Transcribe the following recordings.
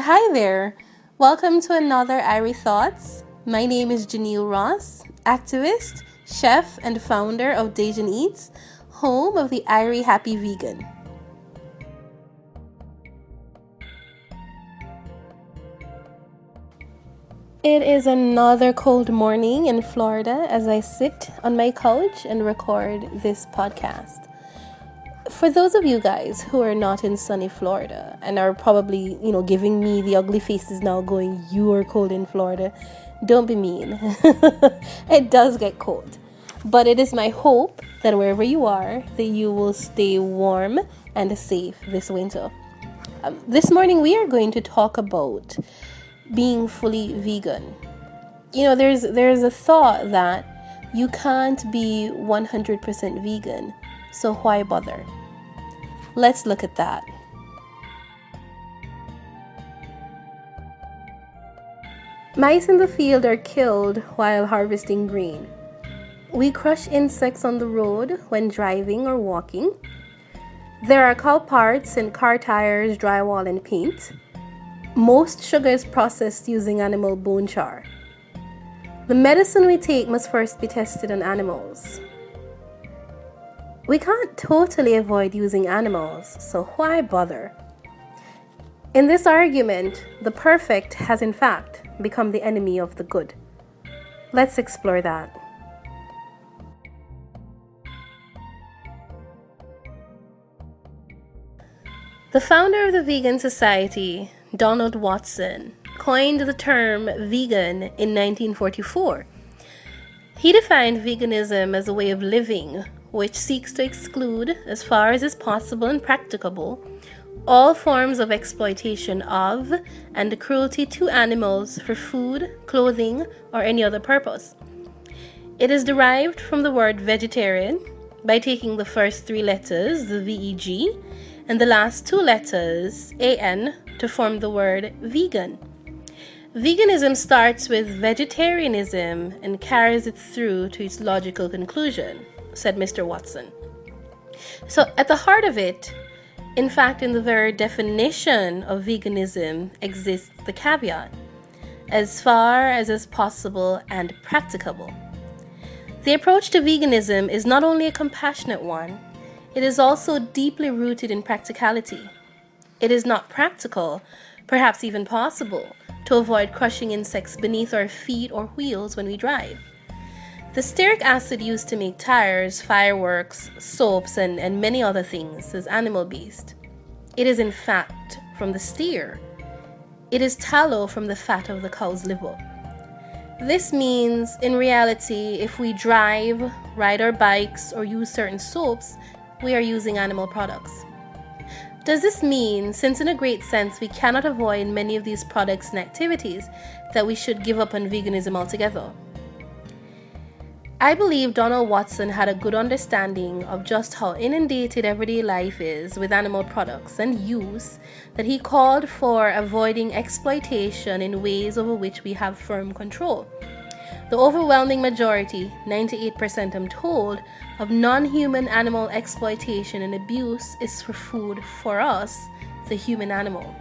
Hi there. Welcome to another Irie Thoughts. My name is Janelle Ross, activist, chef, and founder of DaJen Eats, home of the Irie Happy Vegan. It is another cold morning in Florida as I sit on my couch and record this podcast. For those of you guys who are not in sunny Florida and are probably, giving me the ugly faces now going, you are cold in Florida, don't be mean. It does get cold. But it is my hope that wherever you are, that you will stay warm and safe this winter. This morning we are going to talk about being fully vegan. There's a thought that you can't be 100% vegan, so why bother? Let's look at that. Mice in the field are killed while harvesting grain. We crush insects on the road when driving or walking. There are cow parts in car tires, drywall, and paint. Most sugar is processed using animal bone char. The medicine we take must first be tested on animals. We can't totally avoid using animals, so why bother? In this argument, the perfect has in fact become the enemy of the good. Let's explore that. The founder of the Vegan Society, Donald Watson, coined the term vegan in 1944. He defined veganism as a way of living which seeks to exclude, as far as is possible and practicable, all forms of exploitation of and cruelty to animals for food, clothing, or any other purpose. It is derived from the word vegetarian by taking the first three letters, the VEG, and the last two letters, AN, to form the word vegan. Veganism starts with vegetarianism and carries it through to its logical conclusion, said Mr. Watson. So at the heart of it, in fact, in the very definition of veganism exists the caveat, as far as is possible and practicable. The approach to veganism is not only a compassionate one, it is also deeply rooted in practicality. It is not practical, perhaps even possible, to avoid crushing insects beneath our feet or wheels when we drive. The stearic acid used to make tires, fireworks, soaps, and many other things is animal-based. It is in fact from the steer. It is tallow from the fat of the cow's liver. This means, in reality, if we drive, ride our bikes, or use certain soaps, we are using animal products. Does this mean, since in a great sense we cannot avoid many of these products and activities, that we should give up on veganism altogether? I believe Donald Watson had a good understanding of just how inundated everyday life is with animal products and use that he called for avoiding exploitation in ways over which we have firm control. The overwhelming majority, 98% I'm told, of non-human animal exploitation and abuse is for food for us, the human animal.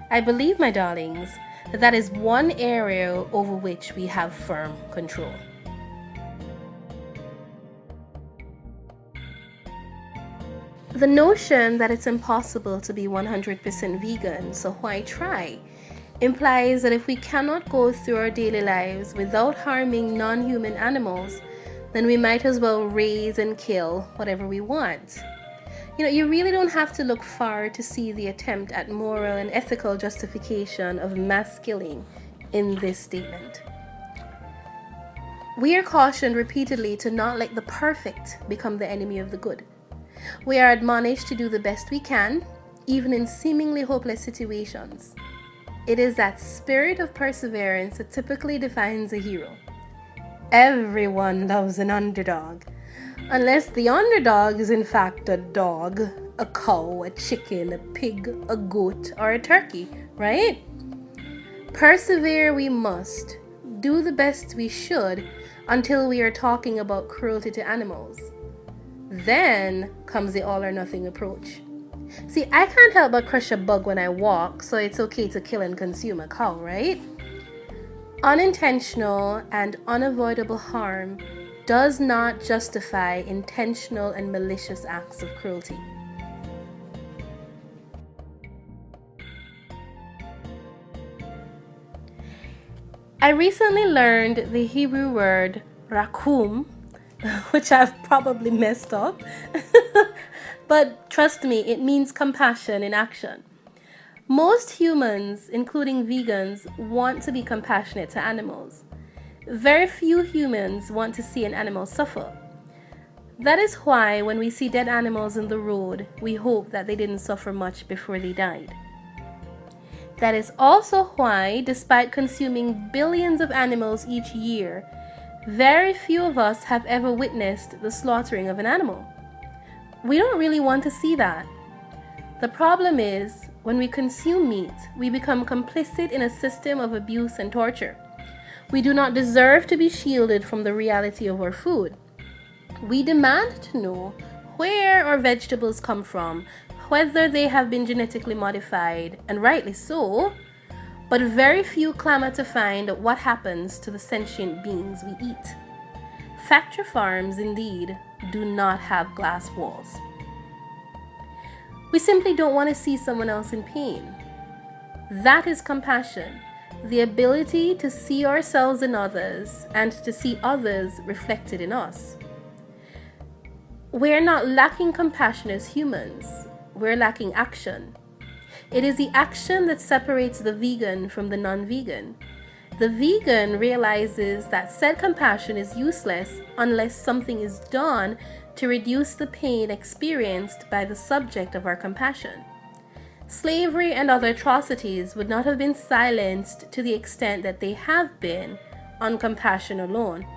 I believe, my darlings, that is one area over which we have firm control. The notion that it's impossible to be 100% vegan, so why try, implies that if we cannot go through our daily lives without harming non-human animals, then we might as well raise and kill whatever we want. You really don't have to look far to see the attempt at moral and ethical justification of mass killing in this statement. We are cautioned repeatedly to not let the perfect become the enemy of the good. We are admonished to do the best we can, even in seemingly hopeless situations. It is that spirit of perseverance that typically defines a hero. Everyone loves an underdog, unless the underdog is in fact a dog, a cow, a chicken, a pig, a goat, or a turkey, right? Persevere we must, do the best we should, until we are talking about cruelty to animals. Then comes the all or nothing approach. See, I can't help but crush a bug when I walk, so it's okay to kill and consume a cow, right? Unintentional and unavoidable harm does not justify intentional and malicious acts of cruelty. I recently learned the Hebrew word rakum, which I've probably messed up. But trust me, it means compassion in action. Most humans, including vegans, want to be compassionate to animals. Very few humans want to see an animal suffer. That is why when we see dead animals in the road, we hope that they didn't suffer much before they died. That is also why, despite consuming billions of animals each year, very few of us have ever witnessed the slaughtering of an animal. We don't really want to see that. The problem is, when we consume meat, we become complicit in a system of abuse and torture. We do not deserve to be shielded from the reality of our food. We demand to know where our vegetables come from, whether they have been genetically modified, and rightly so, but very few clamor to find what happens to the sentient beings we eat. Factory farms, indeed, do not have glass walls. We simply don't want to see someone else in pain. That is compassion, the ability to see ourselves in others and to see others reflected in us. We're not lacking compassion as humans, we're lacking action. It is the action that separates the vegan from the non-vegan. The vegan realizes that said compassion is useless unless something is done to reduce the pain experienced by the subject of our compassion. Slavery and other atrocities would not have been silenced to the extent that they have been on compassion alone.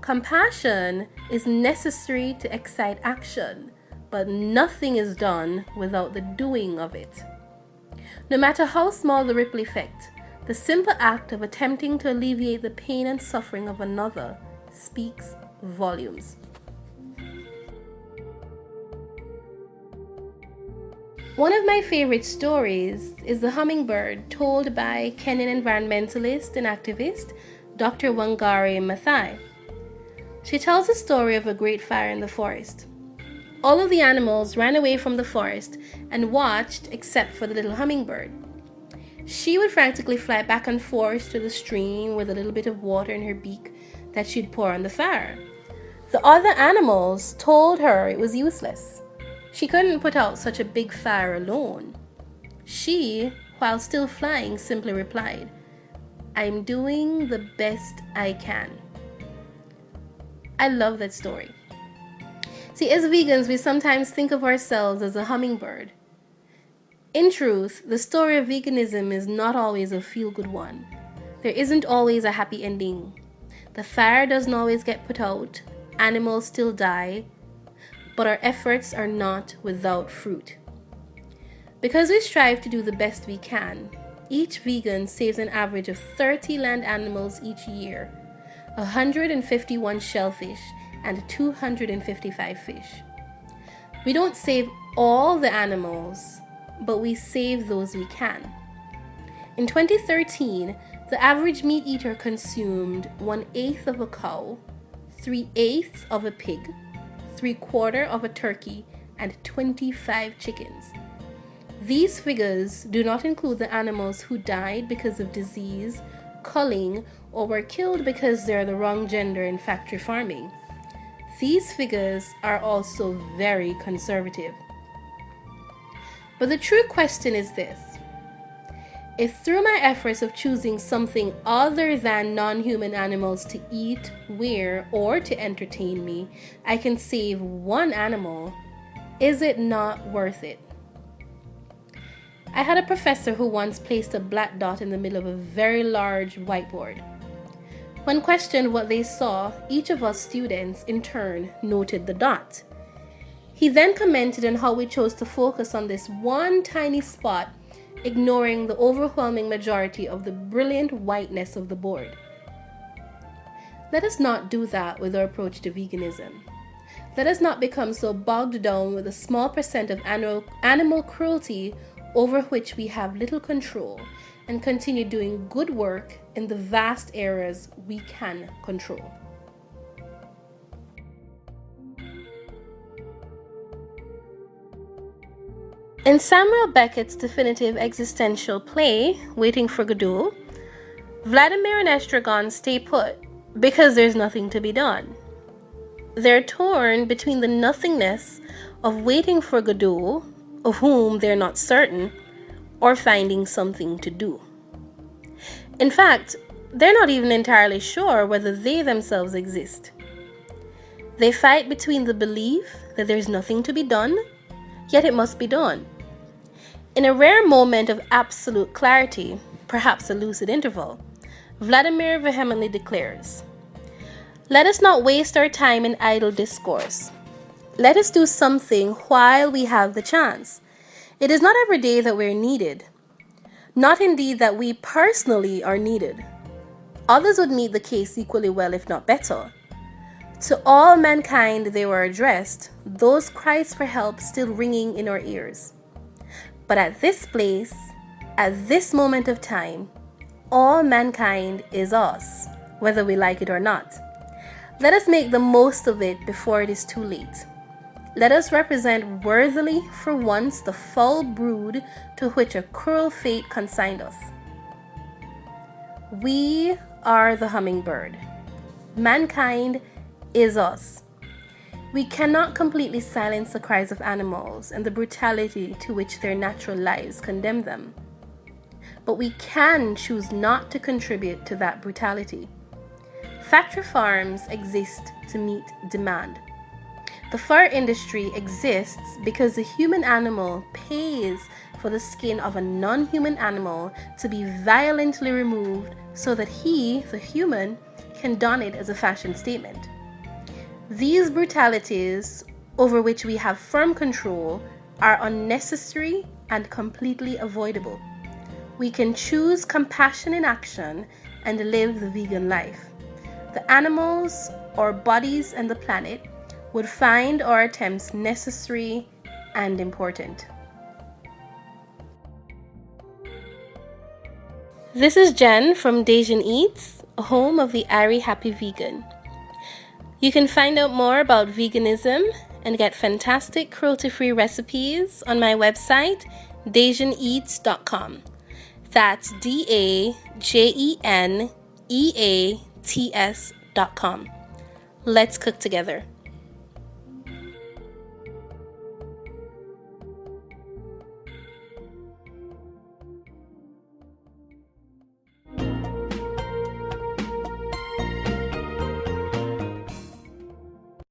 Compassion is necessary to excite action, but nothing is done without the doing of it. No matter how small the ripple effect, the simple act of attempting to alleviate the pain and suffering of another speaks volumes. One of my favorite stories is The Hummingbird, told by Kenyan environmentalist and activist Dr. Wangari Maathai. She tells the story of a great fire in the forest. All of the animals ran away from the forest and watched except for the little hummingbird. She would frantically fly back and forth to the stream with a little bit of water in her beak that she'd pour on the fire. The other animals told her it was useless. She couldn't put out such a big fire alone. She, while still flying, simply replied, "I'm doing the best I can." I love that story. See, as vegans, we sometimes think of ourselves as a hummingbird. In truth, the story of veganism is not always a feel-good one. There isn't always a happy ending. The fire doesn't always get put out, animals still die, but our efforts are not without fruit. Because we strive to do the best we can, each vegan saves an average of 30 land animals each year, 151 shellfish, and 255 fish. We don't save all the animals, but we save those we can. In 2013, the average meat eater consumed 1/8 of a cow, 3/8 of a pig, 3/4 of a turkey, and 25 chickens. These figures do not include the animals who died because of disease, culling, or were killed because they're the wrong gender in factory farming. These figures are also very conservative. But the true question is this: if through my efforts of choosing something other than non-human animals to eat, wear, or to entertain me, I can save one animal, is it not worth it? I had a professor who once placed a black dot in the middle of a very large whiteboard. When questioned what they saw, each of us students in turn noted the dot. He then commented on how we chose to focus on this one tiny spot, ignoring the overwhelming majority of the brilliant whiteness of the board. Let us not do that with our approach to veganism. Let us not become so bogged down with a small percent of animal cruelty over which we have little control, and continue doing good work in the vast areas we can control. In Samuel Beckett's definitive existential play, Waiting for Godot, Vladimir and Estragon stay put because there's nothing to be done. They're torn between the nothingness of waiting for Godot, of whom they're not certain, or finding something to do. In fact, they're not even entirely sure whether they themselves exist. They fight between the belief that there's nothing to be done, yet it must be done. In a rare moment of absolute clarity, perhaps a lucid interval, Vladimir vehemently declares, "Let us not waste our time in idle discourse. Let us do something while we have the chance. It is not every day that we're needed. Not indeed that we personally are needed. Others would meet the case equally well, if not better. To all mankind they were addressed, those cries for help still ringing in our ears. But at this place, at this moment of time, all mankind is us, whether we like it or not. Let us make the most of it before it is too late. Let us represent worthily for once the foul brood to which a cruel fate consigned us. We are the hummingbird. Mankind is us. We cannot completely silence the cries of animals and the brutality to which their natural lives condemn them. But we can choose not to contribute to that brutality. Factory farms exist to meet demand. The fur industry exists because the human animal pays for the skin of a non-human animal to be violently removed so that he, the human, can don it as a fashion statement. These brutalities, over which we have firm control, are unnecessary and completely avoidable. We can choose compassion in action and live the vegan life. The animals, our bodies, and the planet would find our attempts necessary and important. This is Jenn from DaJen Eats, home of the Airy Happy Vegan. You can find out more about veganism and get fantastic cruelty-free recipes on my website, DaJenEats.com. That's DaJeneATS.com. Let's cook together.